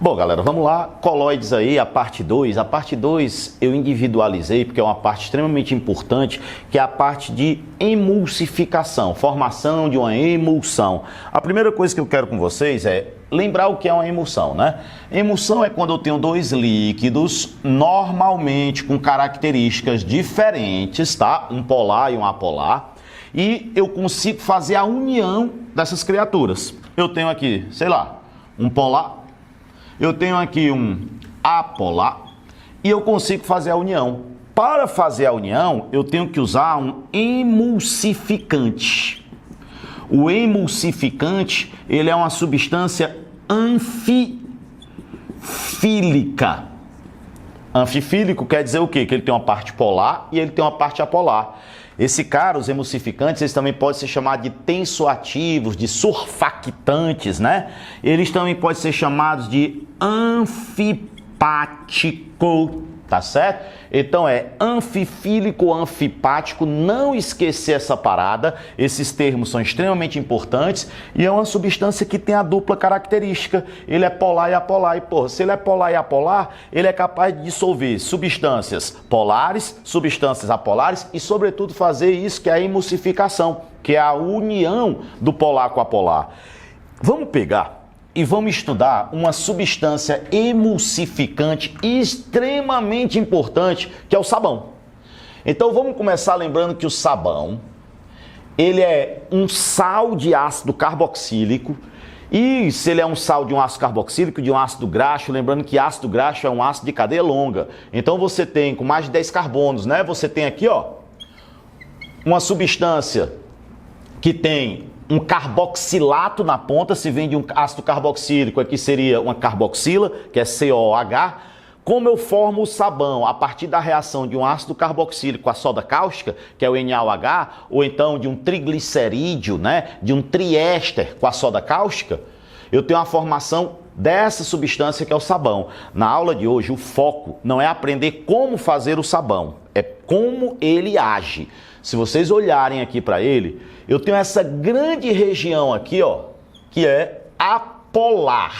Bom, galera, vamos lá. Colóides aí, a parte 2. A parte 2 eu individualizei porque é uma parte extremamente importante, que é a parte de emulsificação, formação de uma emulsão. A primeira coisa que eu quero com vocês é lembrar o que é uma emulsão, né? Emulsão é quando eu tenho dois líquidos, normalmente com características diferentes, tá? Um polar e um apolar, e eu consigo fazer a união dessas criaturas. Eu tenho aqui, sei lá, um polar, eu tenho aqui um apolar e eu consigo fazer a união. Para fazer a união, eu tenho que usar um emulsificante. O emulsificante, ele é uma substância anfifílica. Anfifílico quer dizer o quê? Que ele tem uma parte polar e ele tem uma parte apolar. Esse cara, os emulsificantes, eles também podem ser chamados de tensoativos, de surfactantes, né? Eles também podem ser chamados de anfipático, tá certo? Então é anfifílico ou anfipático, não esquecer essa parada. Esses termos são extremamente importantes e é uma substância que tem a dupla característica. Ele é polar e apolar. E, porra, se ele é polar e apolar, ele é capaz de dissolver substâncias polares, substâncias apolares e, sobretudo, fazer isso que é a emulsificação, que é a união do polar com o apolar. Vamos pegar e vamos estudar uma substância emulsificante extremamente importante, que é o sabão. Então vamos começar lembrando que o sabão, ele é um sal de ácido carboxílico, e se ele é um sal de um ácido carboxílico, de um ácido graxo, lembrando que ácido graxo é um ácido de cadeia longa. Então você tem com mais de 10 carbonos, né? Você tem aqui, ó, uma substância que tem um carboxilato na ponta, se vem de um ácido carboxílico, aqui seria uma carboxila, que é COOH. Como eu formo o sabão? A partir da reação de um ácido carboxílico com a soda cáustica, que é o NaOH, ou então de um triglicerídeo, né, de um triéster com a soda cáustica, eu tenho a formação dessa substância que é o sabão. Na aula de hoje, o foco não é aprender como fazer o sabão, é como ele age. Se vocês olharem aqui para ele, eu tenho essa grande região aqui, ó, que é apolar.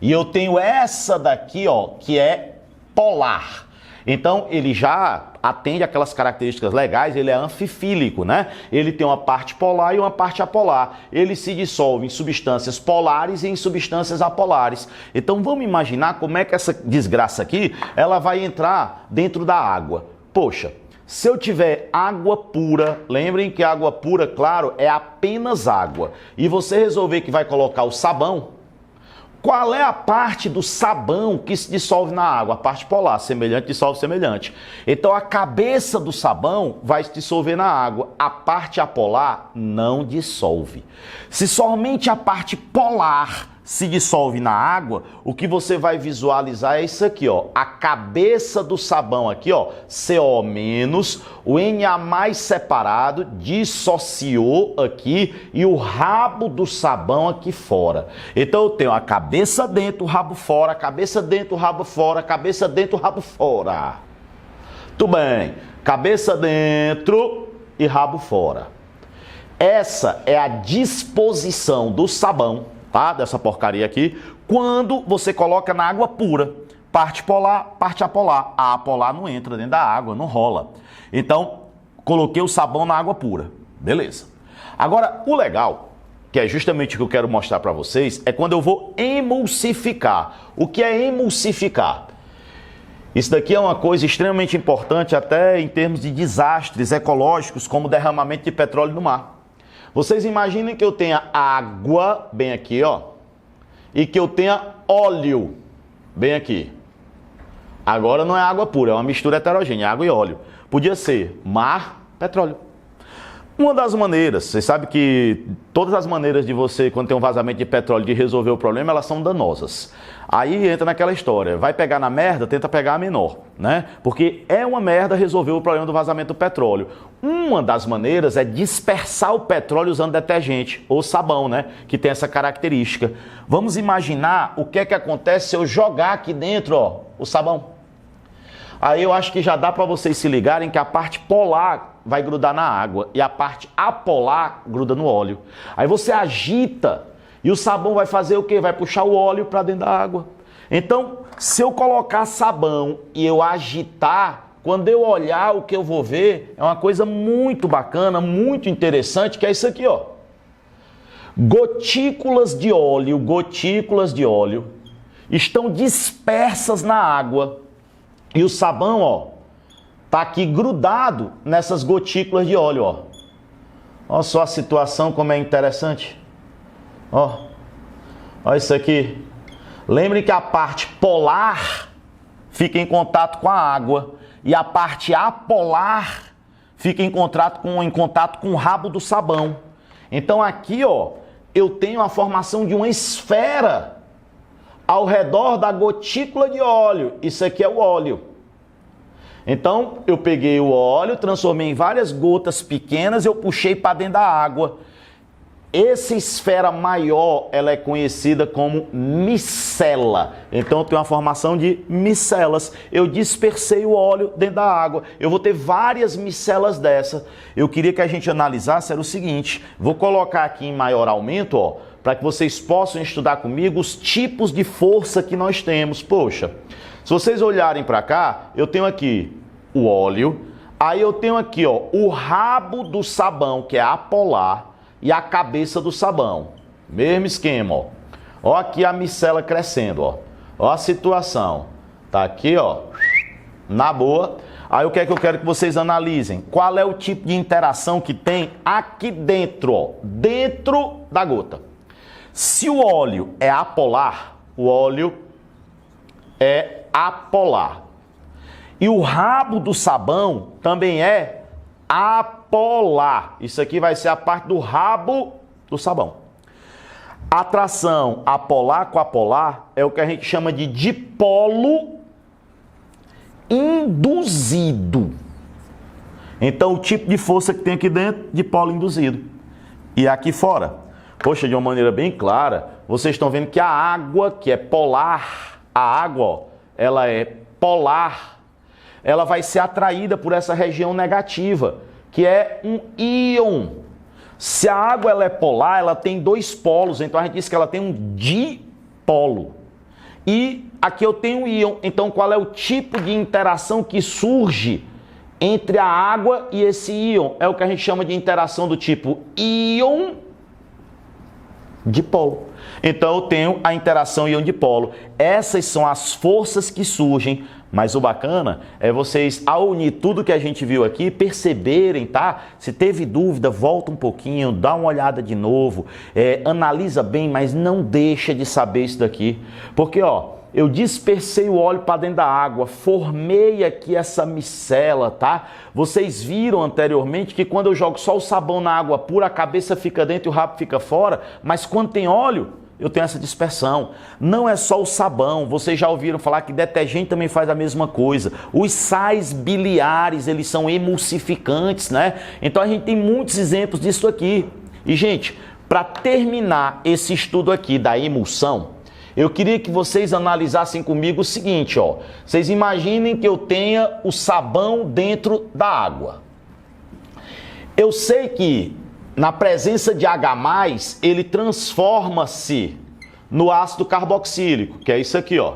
E eu tenho essa daqui, ó, que é polar. Então, ele já atende aquelas características legais, ele é anfifílico, né? Ele tem uma parte polar e uma parte apolar. Ele se dissolve em substâncias polares e em substâncias apolares. Então, vamos imaginar como é que essa desgraça aqui, ela vai entrar dentro da água. Poxa, se eu tiver água pura, lembrem que água pura, claro, é apenas água, e você resolver que vai colocar o sabão, qual é a parte do sabão que se dissolve na água? A parte polar, semelhante dissolve semelhante. Então a cabeça do sabão vai se dissolver na água, a parte apolar não dissolve. Se somente a parte polar se dissolve na água, o que você vai visualizar é isso aqui, ó. A cabeça do sabão aqui, ó, CO-, o Na+ separado dissociou aqui e o rabo do sabão aqui fora. Então eu tenho a cabeça dentro, o rabo fora, a cabeça dentro, o rabo fora, a cabeça dentro, o rabo fora. Tudo bem. Cabeça dentro e rabo fora. Essa é a disposição do sabão, tá? Dessa porcaria aqui, quando você coloca na água pura. Parte polar, parte apolar. A apolar não entra dentro da água, não rola. Então, coloquei o sabão na água pura. Beleza. Agora, o legal, que é justamente o que eu quero mostrar para vocês, é quando eu vou emulsificar. O que é emulsificar? Isso daqui é uma coisa extremamente importante até em termos de desastres ecológicos, como derramamento de petróleo no mar. Vocês imaginem que eu tenha água, bem aqui, ó, e que eu tenha óleo, bem aqui. Agora não é água pura, é uma mistura heterogênea, água e óleo. Podia ser mar, petróleo. Uma das maneiras, vocês sabem que todas as maneiras de você, quando tem um vazamento de petróleo, de resolver o problema, elas são danosas. Aí entra naquela história, vai pegar na merda, tenta pegar a menor, né? Porque é uma merda resolver o problema do vazamento do petróleo. Uma das maneiras é dispersar o petróleo usando detergente ou sabão, né? Que tem essa característica. Vamos imaginar o que é que acontece se eu jogar aqui dentro, ó, o sabão. Aí eu acho que já dá para vocês se ligarem que a parte polar vai grudar na água e a parte apolar gruda no óleo. Aí você agita e o sabão vai fazer o quê? Vai puxar o óleo para dentro da água. Então, se eu colocar sabão e eu agitar, quando eu olhar, o que eu vou ver é uma coisa muito bacana, muito interessante, que é isso aqui, ó. Gotículas de óleo estão dispersas na água. E o sabão, ó, tá aqui grudado nessas gotículas de óleo, ó. Olha só a situação como é interessante. Ó, olha isso aqui. Lembrem que a parte polar fica em contato com a água e a parte apolar fica em contato com o rabo do sabão. Então aqui, ó, eu tenho a formação de uma esfera ao redor da gotícula de óleo. Isso aqui é o óleo. Então, eu peguei o óleo, transformei em várias gotas pequenas, eu puxei para dentro da água. Essa esfera maior, ela é conhecida como micela. Então, eu tenho uma formação de micelas. Eu dispersei o óleo dentro da água. Eu vou ter várias micelas dessa. Eu queria que a gente analisasse, era o seguinte. Vou colocar aqui em maior aumento, ó, para que vocês possam estudar comigo os tipos de força que nós temos. Poxa, se vocês olharem para cá, eu tenho aqui o óleo, aí eu tenho aqui, ó, o rabo do sabão, que é apolar, e a cabeça do sabão. Mesmo esquema, ó. Ó aqui a micela crescendo, ó. Ó a situação. Tá aqui, ó, na boa. Aí o que é que eu quero que vocês analisem? Qual é o tipo de interação que tem aqui dentro, ó, dentro da gota. Se o óleo é apolar, o óleo é apolar. E o rabo do sabão também é apolar. Isso aqui vai ser a parte do rabo do sabão. Atração apolar com apolar é o que a gente chama de dipolo induzido. Então, o tipo de força que tem aqui dentro, dipolo induzido. E aqui fora, poxa, de uma maneira bem clara, vocês estão vendo que a água, que é polar, a água, ó, ela é polar, ela vai ser atraída por essa região negativa, que é um íon. Se a água ela é polar, ela tem dois polos, então a gente diz que ela tem um dipolo. E aqui eu tenho um íon, então qual é o tipo de interação que surge entre a água e esse íon? É o que a gente chama de interação do tipo íon-dipolo. Então eu tenho a interação íon-dipolo. Essas são as forças que surgem, mas o bacana é vocês, ao unir tudo que a gente viu aqui, perceberem, tá? Se teve dúvida, volta um pouquinho, dá uma olhada de novo, analisa bem, mas não deixa de saber isso daqui. Porque, ó, eu dispersei o óleo para dentro da água, formei aqui essa micela, tá? Vocês viram anteriormente que quando eu jogo só o sabão na água pura, a cabeça fica dentro e o rabo fica fora, mas quando tem óleo, eu tenho essa dispersão. Não é só o sabão, vocês já ouviram falar que detergente também faz a mesma coisa. Os sais biliares, eles são emulsificantes, né? Então a gente tem muitos exemplos disso aqui. E, gente, para terminar esse estudo aqui da emulsão, eu queria que vocês analisassem comigo o seguinte, ó. Vocês imaginem que eu tenha o sabão dentro da água. Eu sei que na presença de H+, ele transforma-se no ácido carboxílico, que é isso aqui, ó.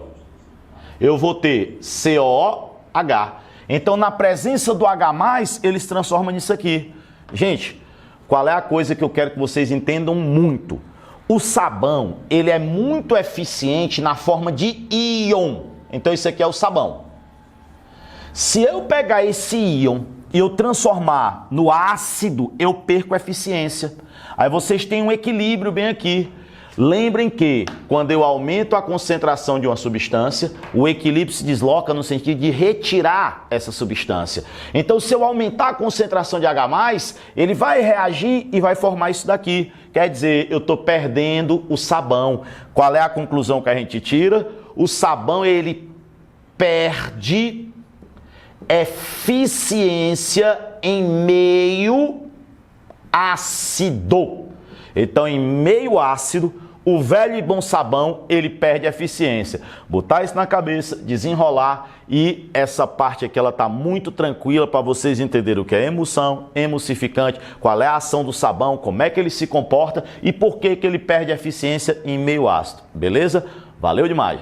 Eu vou ter COH. Então, na presença do H+, ele se transforma nisso aqui. Gente, qual é a coisa que eu quero que vocês entendam muito? O sabão, ele é muito eficiente na forma de íon. Então, isso aqui é o sabão. Se eu pegar esse íon e eu transformar no ácido, eu perco a eficiência. Aí vocês têm um equilíbrio bem aqui. Lembrem que quando eu aumento a concentração de uma substância, o equilíbrio se desloca no sentido de retirar essa substância. Então, se eu aumentar a concentração de H+, ele vai reagir e vai formar isso daqui. Quer dizer, eu estou perdendo o sabão. Qual é a conclusão que a gente tira? O sabão, ele perde eficiência em meio ácido. Então, em meio ácido, o velho e bom sabão, ele perde eficiência. Botar isso na cabeça, desenrolar, e essa parte aqui, ela tá muito tranquila para vocês entenderem o que é emulsão, emulsificante, qual é a ação do sabão, como é que ele se comporta e por que que ele perde eficiência em meio ácido. Beleza? Valeu demais!